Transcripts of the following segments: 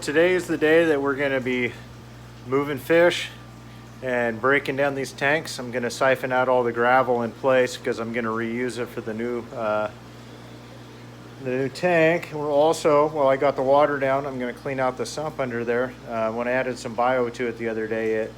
today is the day that we're going to be moving fish and breaking down these tanks. I'm going to siphon out all the gravel in place because I'm going to reuse it for the new tank. We're also, while I got the water down, I'm going to clean out the sump under there. When I added some bio to it the other day, it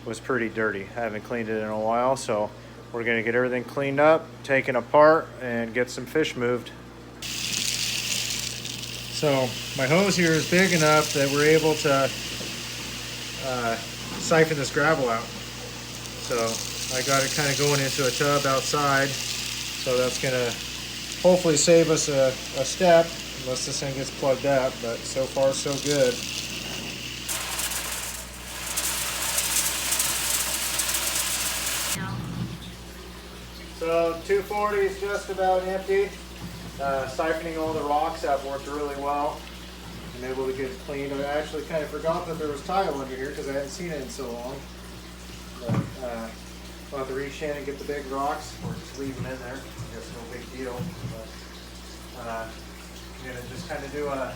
was pretty dirty. I haven't cleaned it in a while, so we're going to get everything cleaned up, taken apart, and get some fish moved. So my hose here is big enough that we're able to siphon this gravel out. So I got it kind of going into a tub outside. So that's going to hopefully save us a step, unless this thing gets plugged up, but so far so good. So 240 is just about empty. Siphoning all the rocks out worked really well. I'm able to get it cleaned. I actually kind of forgot that there was tile under here because I hadn't seen it in so long. But I'll have to reach in and get the big rocks, or just leave them in there. I guess no big deal. But I'm gonna just kind of do a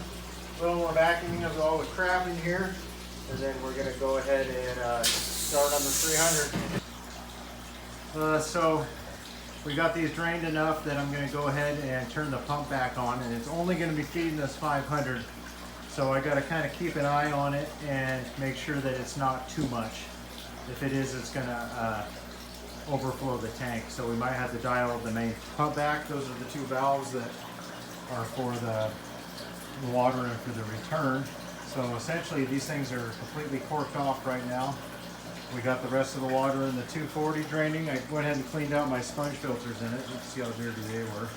little more vacuuming of all the crap in here, and then we're gonna go ahead and start on the 300. So we got these drained enough that I'm going to go ahead and turn the pump back on, and it's only going to be feeding us 500. So I got to kind of keep an eye on it and make sure that it's not too much. If it is, it's going to overflow the tank. So we might have to dial the main pump back. Those are the two valves that are for the water and for the return. So essentially these things are completely corked off right now. We got the rest of the water in the 240 draining. I went ahead and cleaned out my sponge filters in it. You can see how dirty they were.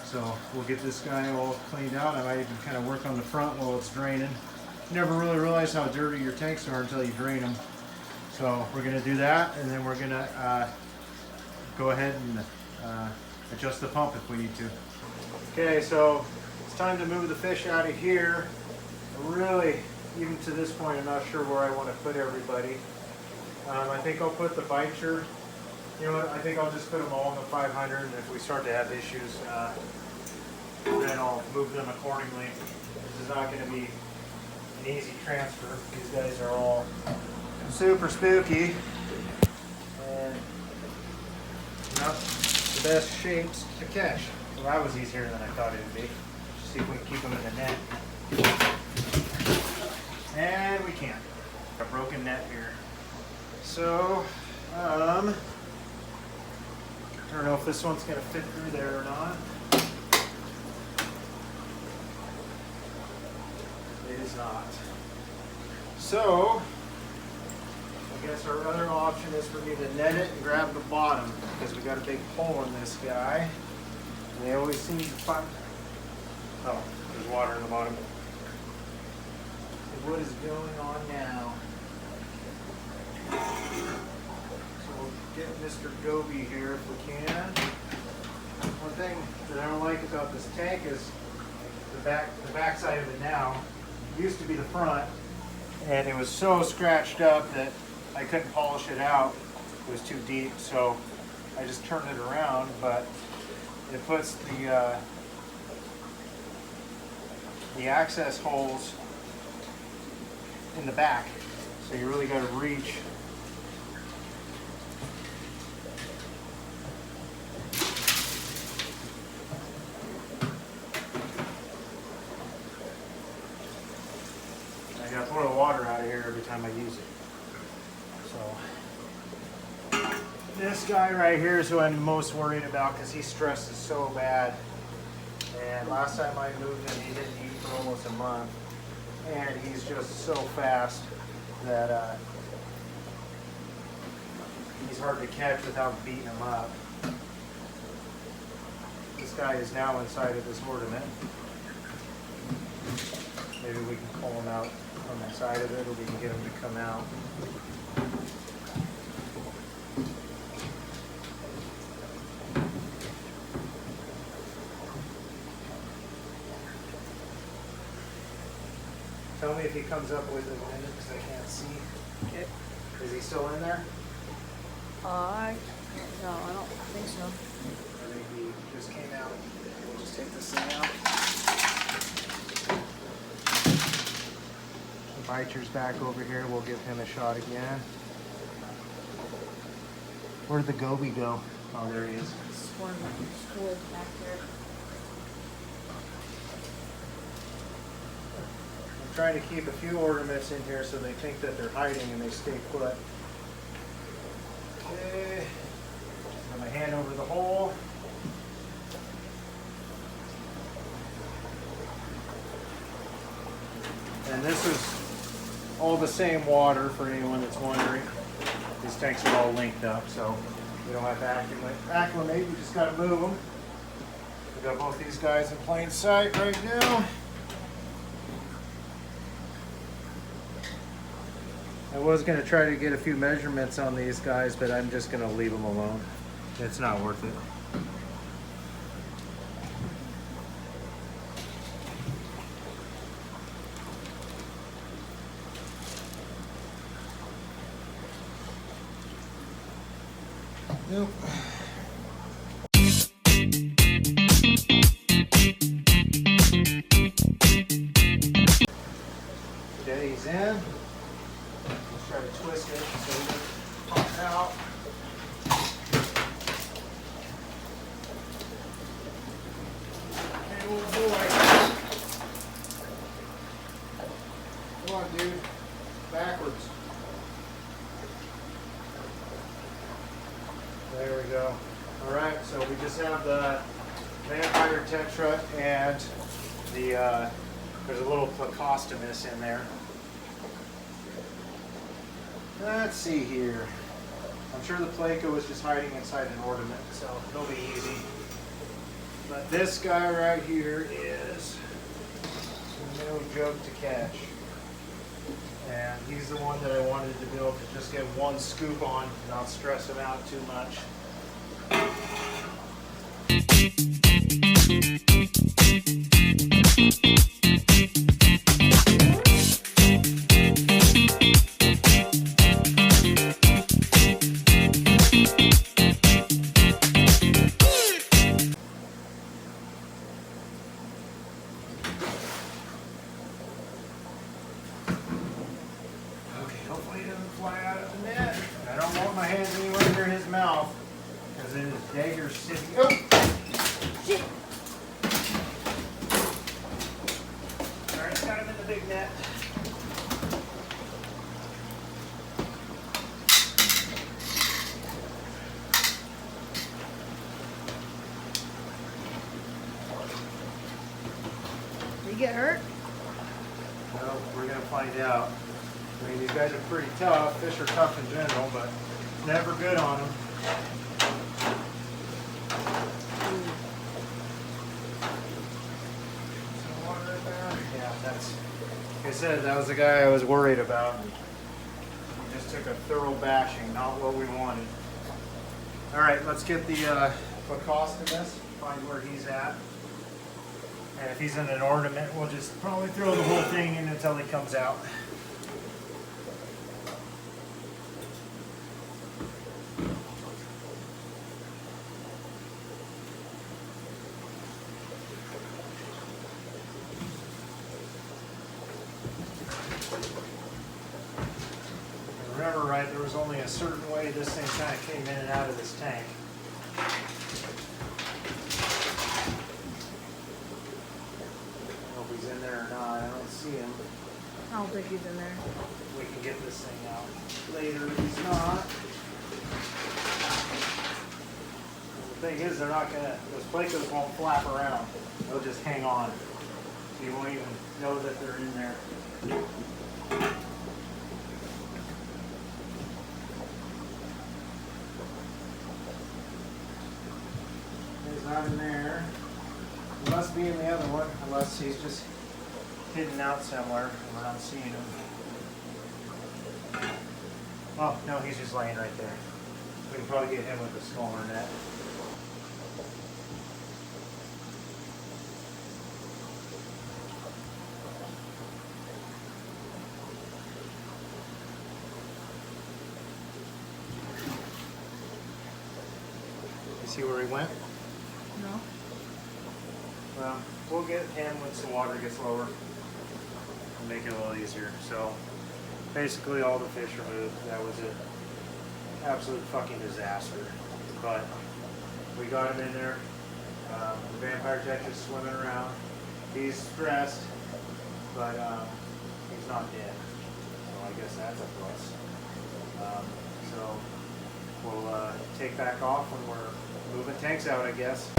So we'll get this guy all cleaned out. I might even kind of work on the front while it's draining. You never really realize how dirty your tanks are until you drain them. So we're going to do that, and then we're going to go ahead and adjust the pump if we need to. Okay, so it's time to move the fish out of here. Really, even to this point, I'm not sure where I want to put everybody. I think I'll put the bicher, you know what, I think I'll just put them all in the 500, and if we start to have issues, then I'll move them accordingly. This is not going to be an easy transfer. These guys are all super spooky, and not the best shapes to catch. Well, that was easier than I thought it would be. Let's see if we can keep them in the net. And we can't. A broken net here. So, I don't know if this one's going to fit through there or not. It is not. So, I guess our other option is for me to net it and grab the bottom, because we got a big hole in this guy. And they always seem to find... Oh, there's water in the bottom. What is going on now? So we'll get Mr. Goby here if we can. One thing that I don't like about this tank is the back side of it now. It used to be the front, and it was so scratched up that I couldn't polish it out. It was too deep, so I just turned it around, but it puts the access holes in the back, so you really got to reach. I got to pour the water out of here every time I use it. So this guy right here is who I'm most worried about, because he stresses so bad. And last time I moved him, he didn't eat for almost a month. And he's just so fast that he's hard to catch without beating him up. This guy is now inside of this ornament. Maybe we can pull him out from inside of it, or we can get him to come out. Tell me if he comes up with it in a minute, because I can't see. Okay. Is he still in there? No, I don't think so. I think he just came out. We'll just take this thing out. Beecher's back over here. We'll give him a shot again. Where'd the goby go? Oh, there he is. Swarm back there. I'm trying to keep a few ornaments in here so they think that they're hiding and they stay put. Okay. Run my hand over the hole. And this is all the same water for anyone that's wondering. These tanks are all linked up, so we don't have to acclimate. We just got to move them. We got both these guys in plain sight right now. I was going to try to get a few measurements on these guys, but I'm just going to leave them alone. It's not worth it. Nope. Okay, he's in. Let's try to twist it so he doesn't pop out. Hey, little boy. Come on, dude. Backwards. There we go. All right, so we just have the vampire tetra and the, there's a little Plecostomus in there. Let's see here. I'm sure the Pleco was just hiding inside an ornament, so it'll be easy. But this guy right here is no joke to catch. And he's the one that I wanted to be able to just get one scoop on and not stress him out too much. Hopefully he doesn't fly out of the net. I don't want my hands anywhere near his mouth because then his dagger's sitting. Oh! Shit! Alright, got him in the big net. Did he get hurt? Well, we're going to find out. I mean, these guys are pretty tough. Fish are tough in general, but never good on them. Some water right there. Yeah, that's, like I said, that was the guy I was worried about. He just took a thorough bashing, not what we wanted. All right, let's get the Plecostomus, find where he's at. And if he's in an ornament, we'll just probably throw the whole thing in until he comes out. Remember right, there was only a certain way this thing kind of came in and out of this tank. I don't know if he's in there or not. I don't see him. I don't think he's in there. We can get this thing out later. He's not. The thing is, they're not gonna, those Plecos won't flap around. They'll just hang on. So you won't even know that they're in there. He's not in there. He must be in the other one, unless he's just hidden out somewhere and we're not seeing him. Oh, no, he's just laying right there. We can probably get him with a smaller net. You see where he went? No. Well, we'll get him once the water gets lower. make it a little easier. So basically all the fish removed. That was an absolute fucking disaster. But we got him in there. The vampire tetras swimming around. He's stressed, but he's not dead. So I guess that's a plus. So we'll take back off when we're moving tanks out, I guess.